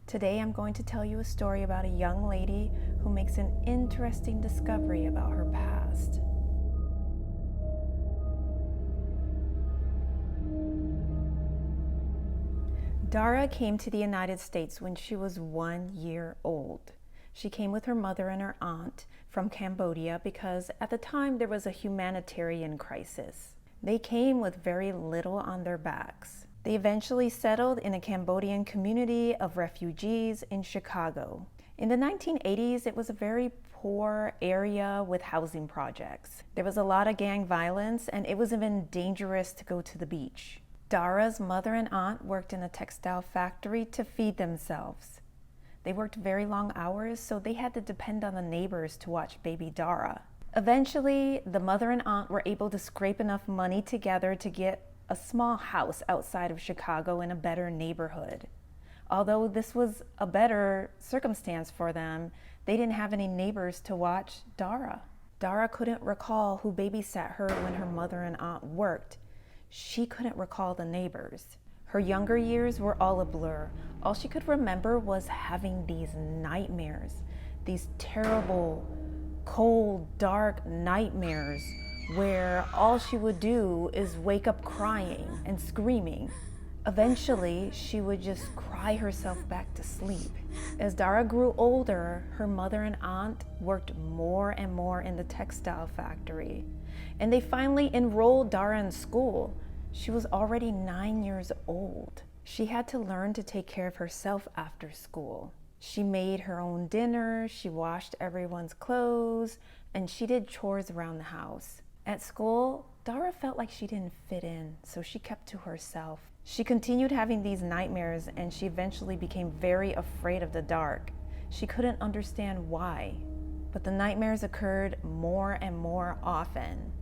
Today I'm going to tell you a story about a young lady who makes an interesting discovery about her past. Dara came to the United States when she was 1 year old. She came with her mother and her aunt from Cambodia because at the time there was a humanitarian crisis. They came with very little on their backs. They eventually settled in a Cambodian community of refugees in Chicago. In the 1980s, it was a very poor area with housing projects. There was a lot of gang violence, and it was even dangerous to go to the beach. Dara's mother and aunt worked in a textile factory to feed themselves. They worked very long hours, so they had to depend on the neighbors to watch baby Dara. Eventually, the mother and aunt were able to scrape enough money together to get a small house outside of Chicago in a better neighborhood. Although this was a better circumstance for them, they didn't have any neighbors to watch Dara. Dara couldn't recall who babysat her when her mother and aunt worked. She couldn't recall the neighbors. Her younger years were all a blur. All she could remember was having these nightmares, these terrible, cold, dark nightmares where all she would do is wake up crying and screaming. Eventually, she would just cry herself back to sleep. As Dara grew older, her mother and aunt worked more and more in the textile factory, and they finally enrolled Dara in school. She was already 9 years old. She had to learn to take care of herself after school. She made her own dinner, she washed everyone's clothes, and she did chores around the house. At school, Dara felt like she didn't fit in, so she kept to herself. She continued having these nightmares, and she eventually became very afraid of the dark. She couldn't understand why, but the nightmares occurred more and more often.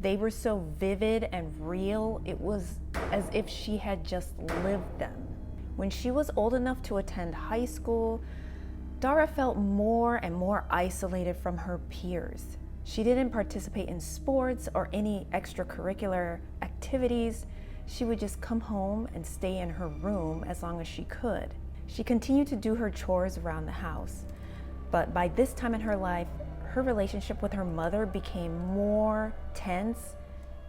They were so vivid and real, it was as if she had just lived them. When she was old enough to attend high school, Dara felt more and more isolated from her peers. She didn't participate in sports or any extracurricular activities. She would just come home and stay in her room as long as she could. She continued to do her chores around the house. But by this time in her life, her relationship with her mother became more tense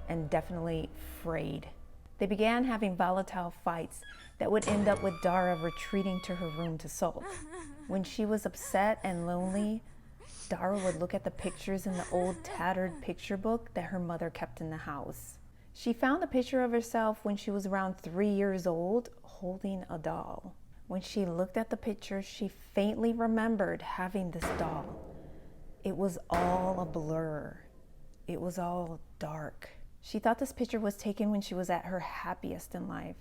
and definitely frayed. They began having volatile fights that would end up with Dara retreating to her room to sulk. When she was upset and lonely, Dara would look at the pictures in the old tattered picture book that her mother kept in the house. She found a picture of herself when she was around 3 years old, holding a doll. When she looked at the picture, she faintly remembered having this doll. It was all a blur. It was all dark. She thought this picture was taken when she was at her happiest in life,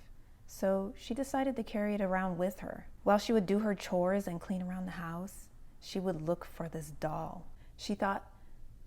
so she decided to carry it around with her. While she would do her chores and clean around the house, she would look for this doll. She thought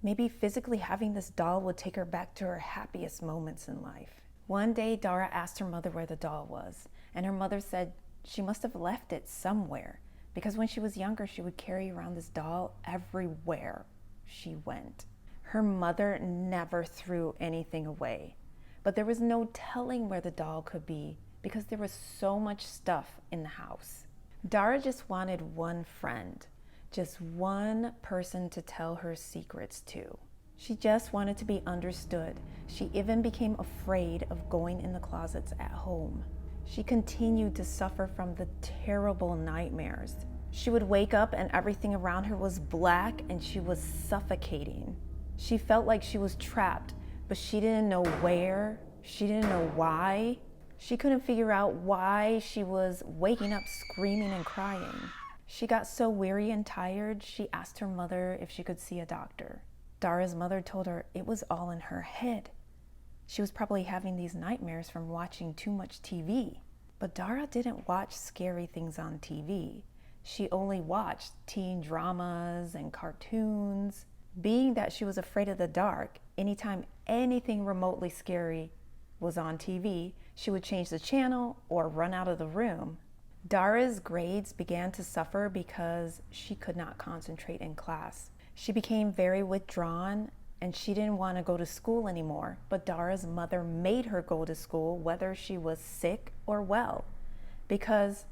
maybe physically having this doll would take her back to her happiest moments in life. One day, Dara asked her mother where the doll was, and her mother said she must have left it somewhere because when she was younger, she would carry around this doll everywhere she went. Her mother never threw anything away, but there was no telling where the doll could be because there was so much stuff in the house. Dara just wanted one friend. Just one person to tell her secrets to. She just wanted to be understood. She even became afraid of going in the closets at home. She continued to suffer from the terrible nightmares. She would wake up and everything around her was black and she was suffocating. She felt like she was trapped, but she didn't know where. She didn't know why. She couldn't figure out why she was waking up screaming and crying. She got so weary and tired, she asked her mother if she could see a doctor. Dara's mother told her it was all in her head. She was probably having these nightmares from watching too much TV. But Dara didn't watch scary things on TV. She only watched teen dramas and cartoons. Being that she was afraid of the dark, anytime anything remotely scary was on TV, she would change the channel or run out of the room. Dara's grades began to suffer because she could not concentrate in class. She became very withdrawn and she didn't want to go to school anymore, but Dara's mother made her go to school whether she was sick or well, because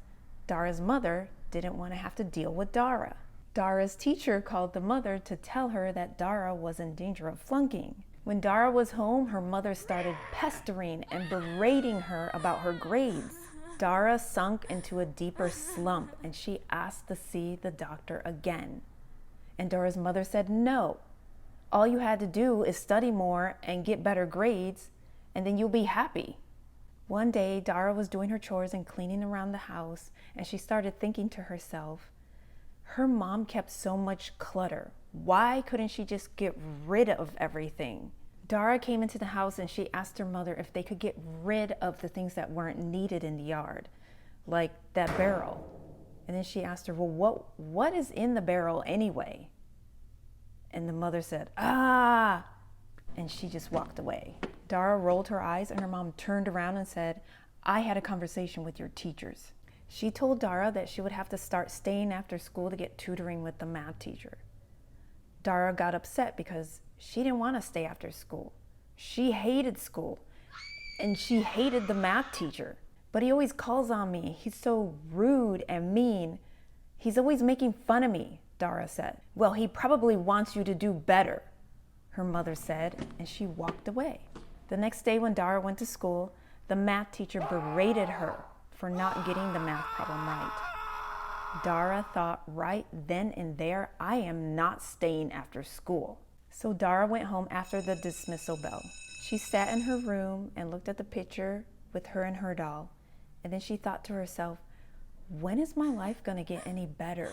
Dara's mother didn't want to have to deal with Dara. Dara's teacher called the mother to tell her that Dara was in danger of flunking. When Dara was home, her mother started pestering and berating her about her grades. Dara sunk into a deeper slump and she asked to see the doctor again. And Dara's mother said, no, all you had to do is study more and get better grades, and then you'll be happy. One day, Dara was doing her chores and cleaning around the house, and she started thinking to herself, her mom kept so much clutter. Why couldn't she just get rid of everything? Dara came into the house and she asked her mother if they could get rid of the things that weren't needed in the yard, like that barrel. And then she asked her, well, what is in the barrel anyway? And the mother said, and she just walked away. Dara rolled her eyes and her mom turned around and said, I had a conversation with your teachers. She told Dara that she would have to start staying after school to get tutoring with the math teacher. Dara got upset because she didn't want to stay after school. She hated school and she hated the math teacher. But he always calls on me. He's so rude and mean. He's always making fun of me, Dara said. Well, he probably wants you to do better, her mother said, and she walked away. The next day when Dara went to school, the math teacher berated her for not getting the math problem right. Dara thought right then and there, I am not staying after school. So Dara went home after the dismissal bell. She sat in her room and looked at the picture with her and her doll. And then she thought to herself, when is my life gonna get any better?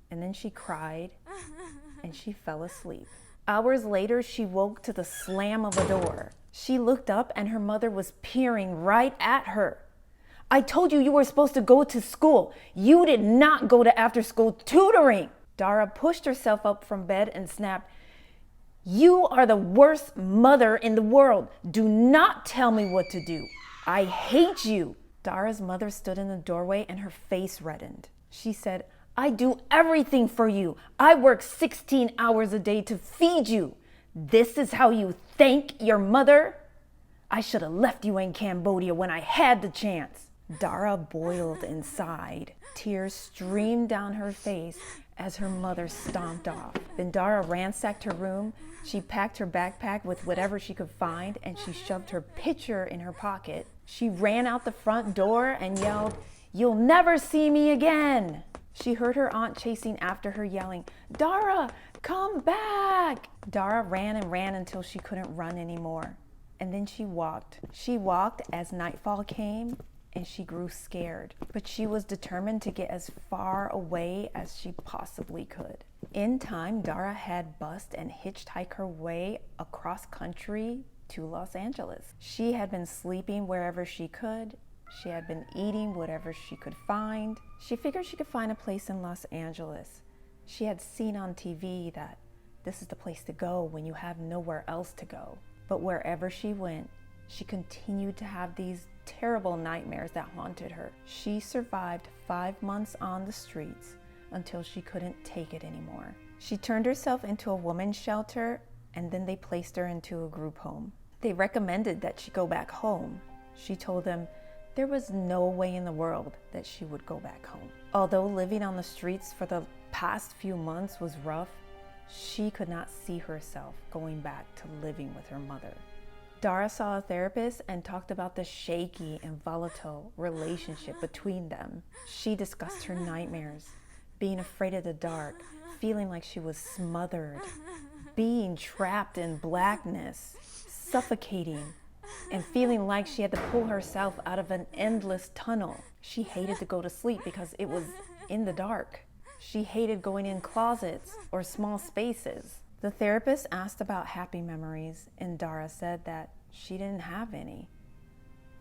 And then she cried and she fell asleep. Hours later, she woke to the slam of a door. She looked up and her mother was peering right at her. I told you you were supposed to go to school. You did not go to after-school tutoring. Dara pushed herself up from bed and snapped, you are the worst mother in the world. Do not tell me what to do. I hate you. Dara's mother stood in the doorway and her face reddened. She said, I do everything for you. I work 16 hours a day to feed you. This is how you thank your mother? I should have left you in Cambodia when I had the chance. Dara boiled inside. Tears streamed down her face as her mother stomped off. Then Dara ransacked her room. She packed her backpack with whatever she could find and she shoved her picture in her pocket. She ran out the front door and yelled, you'll never see me again. She heard her aunt chasing after her, yelling, Dara, come back. Dara ran and ran until she couldn't run anymore. And then she walked. She walked as nightfall came and she grew scared. But she was determined to get as far away as she possibly could. In time, Dara had bused and hitchhiked her way across country to Los Angeles. She had been sleeping wherever she could. She had been eating whatever she could find. She figured she could find a place in Los Angeles. She had seen on TV that this is the place to go when you have nowhere else to go. But wherever she went, she continued to have these terrible nightmares that haunted her. She survived 5 months on the streets until she couldn't take it anymore. She turned herself into a woman's shelter and then they placed her into a group home. They recommended that she go back home. She told them there was no way in the world that she would go back home. Although living on the streets for the past few months was rough, she could not see herself going back to living with her mother. Dara saw a therapist and talked about the shaky and volatile relationship between them. She discussed her nightmares, being afraid of the dark, feeling like she was smothered, being trapped in blackness, suffocating, and feeling like she had to pull herself out of an endless tunnel. She hated to go to sleep because it was in the dark. She hated going in closets or small spaces. The therapist asked about happy memories, and Dara said that she didn't have any.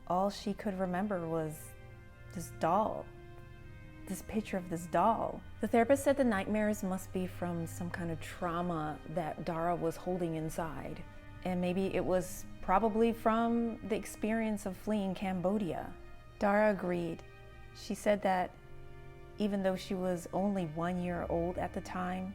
All she could remember was this doll, this picture of this doll. The therapist said the nightmares must be from some kind of trauma that Dara was holding inside. And maybe it was probably from the experience of fleeing Cambodia. Dara agreed. She said that even though she was only 1 year old at the time,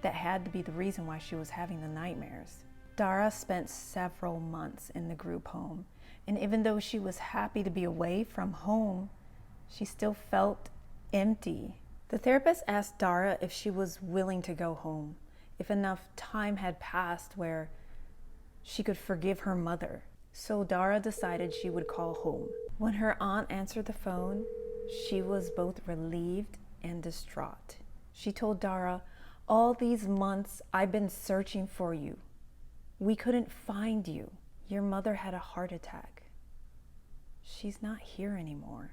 that had to be the reason why she was having the nightmares. Dara spent several months in the group home, and even though she was happy to be away from home, she still felt empty. The therapist asked Dara if she was willing to go home, if enough time had passed where she could forgive her mother. So Dara decided she would call home. When her aunt answered the phone, she was both relieved and distraught. She told Dara, "All these months I've been searching for you. We couldn't find you. Your mother had a heart attack. She's not here anymore."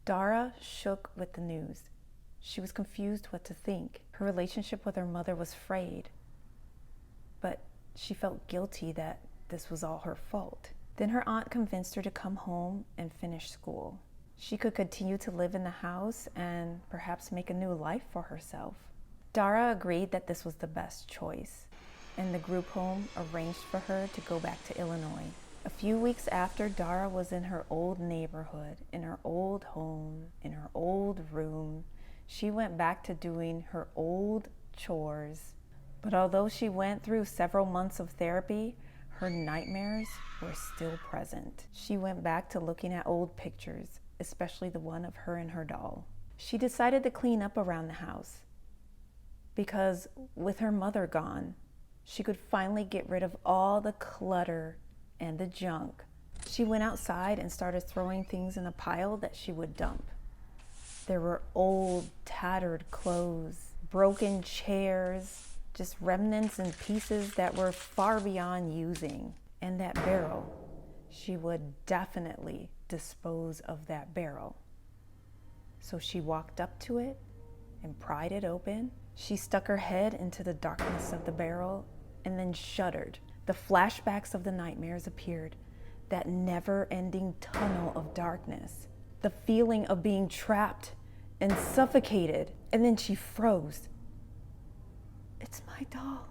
Dara shook with the news. She was confused what to think. Her relationship with her mother was frayed, but she felt guilty that this was all her fault. Then her aunt convinced her to come home and finish school. She could continue to live in the house and perhaps make a new life for herself. Dara agreed that this was the best choice, and the group home arranged for her to go back to Illinois. A few weeks after, Dara was in her old neighborhood, in her old home, in her old room. She went back to doing her old chores. But although she went through several months of therapy, her nightmares were still present. She went back to looking at old pictures, especially the one of her and her doll. She decided to clean up around the house because with her mother gone, she could finally get rid of all the clutter and the junk. She went outside and started throwing things in a pile that she would dump. There were old, tattered clothes, broken chairs, just remnants and pieces that were far beyond using. And that barrel, she would definitely dispose of that barrel. So she walked up to it and pried it open. She stuck her head into the darkness of the barrel and then shuddered. The flashbacks of the nightmares appeared, that never-ending tunnel of darkness, the feeling of being trapped and suffocated. And then she froze. "It's my doll.